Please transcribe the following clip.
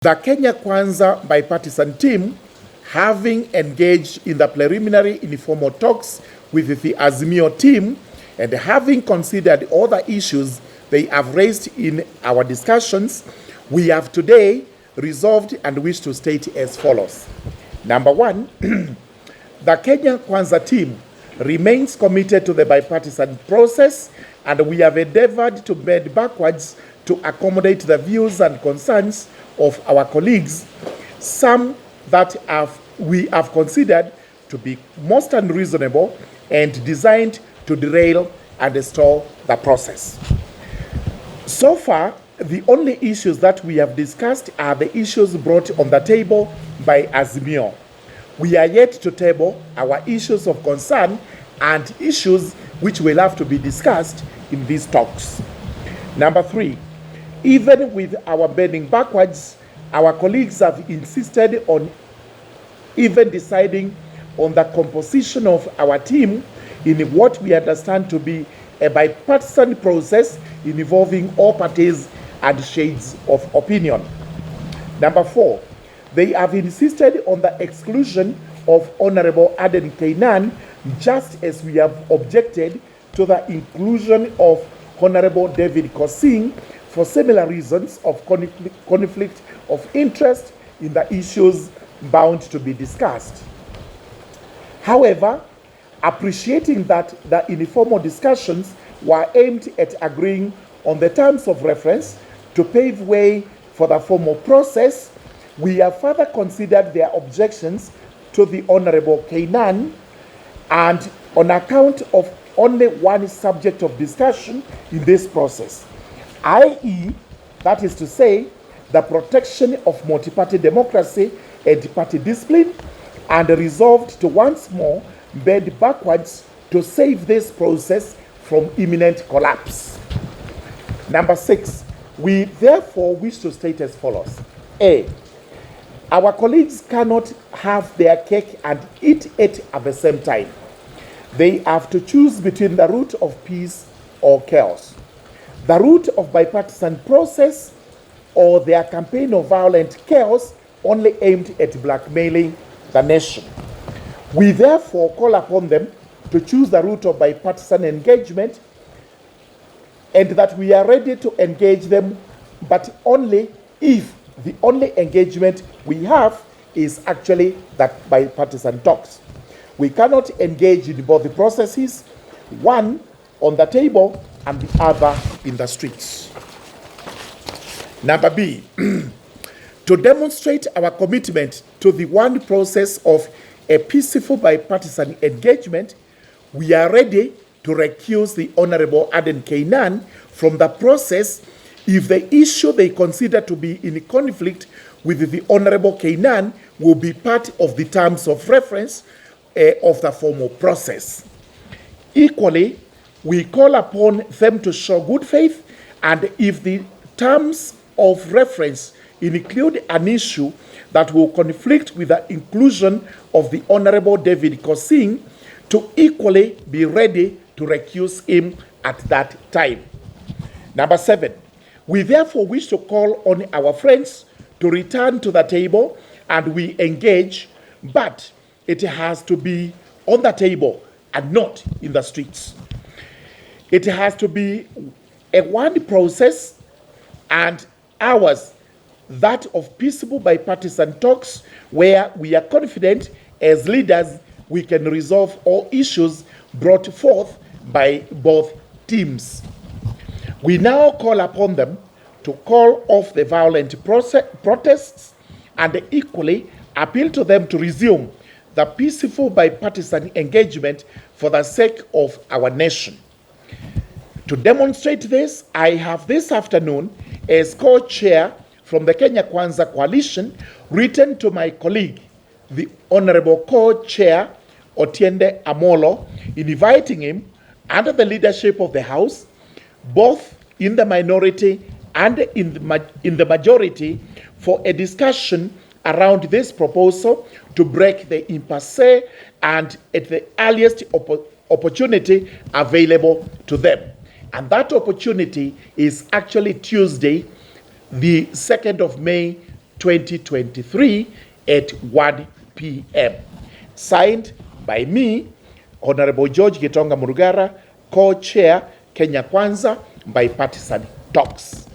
The Kenya Kwanza bipartisan team, having engaged in the preliminary informal talks with the Azimio team and having considered all the issues they have raised in our discussions, we have today resolved and wish to state as follows. Number one, the Kenya Kwanza team remains committed to the bipartisan process, and we have endeavored to bend backwards to accommodate the views and concerns of our colleagues, some that we have considered to be most unreasonable and designed to derail and stall the process. So far, the only issues that we have discussed are the issues brought on the table by Azimio. We are yet to table our issues of concern and issues which will have to be discussed in these talks. Number three, even with our bending backwards, our colleagues have insisted on even deciding on the composition of our team in what we understand to be a bipartisan process involving all parties and shades of opinion. Number four, they have insisted on the exclusion of Honorable Aden Kainan, just as we have objected to the inclusion of Honorable David Kosing for similar reasons of conflict of interest in the issues bound to be discussed. However, appreciating that the informal discussions were aimed at agreeing on the terms of reference to pave way for the formal process, we have further considered their objections to the Honorable Kainan, and on account of only one subject of discussion in this process, i.e., that is to say, the protection of multi-party democracy and party discipline, and resolved to once more bend backwards to save this process from imminent collapse. Number six, we therefore wish to state as follows. A, our colleagues cannot have their cake and eat it at the same time. They have to choose between the route of peace or chaos, the route of bipartisan process, or their campaign of violent chaos only aimed at blackmailing the nation. We therefore call upon them to choose the route of bipartisan engagement, and that we are ready to engage them, but only if the only engagement we have is actually that bipartisan talks. We cannot engage in both the processes, one on the table and the other in the streets. Number B, to demonstrate our commitment to the one process of a peaceful bipartisan engagement, we are ready to recuse the Honorable Aden Kainan from the process if the issue they consider to be in conflict with the Honorable Kainan will be part of the terms of reference of the formal process. Equally, we call upon them to show good faith, and if the terms of reference include an issue that will conflict with the inclusion of the Honorable David Kosing, to equally be ready to recuse him at that time. Number seven, we therefore wish to call on our friends to return to the table and we engage, but it has to be on the table and not in the streets. It has to be a one process, and ours that of peaceable bipartisan talks where we are confident as leaders we can resolve all issues brought forth by both teams. We now call upon them to call off the violent protests and equally appeal to them to resume the peaceful bipartisan engagement for the sake of our nation. To demonstrate this, I have this afternoon, as co-chair from the Kenya Kwanza coalition, written to my colleague, the Honorable co-chair Otiende Amolo, inviting him, under the leadership of the House, both in the minority and in the majority, for a discussion around this proposal to break the impasse and at the earliest opportunity available to them. And that opportunity is actually Tuesday, the 2nd of May, 2023 at 1 p.m. Signed by me, Honorable George Gitonga Murugara, co-chair, Kenya Kwanza, Bipartisan Talks.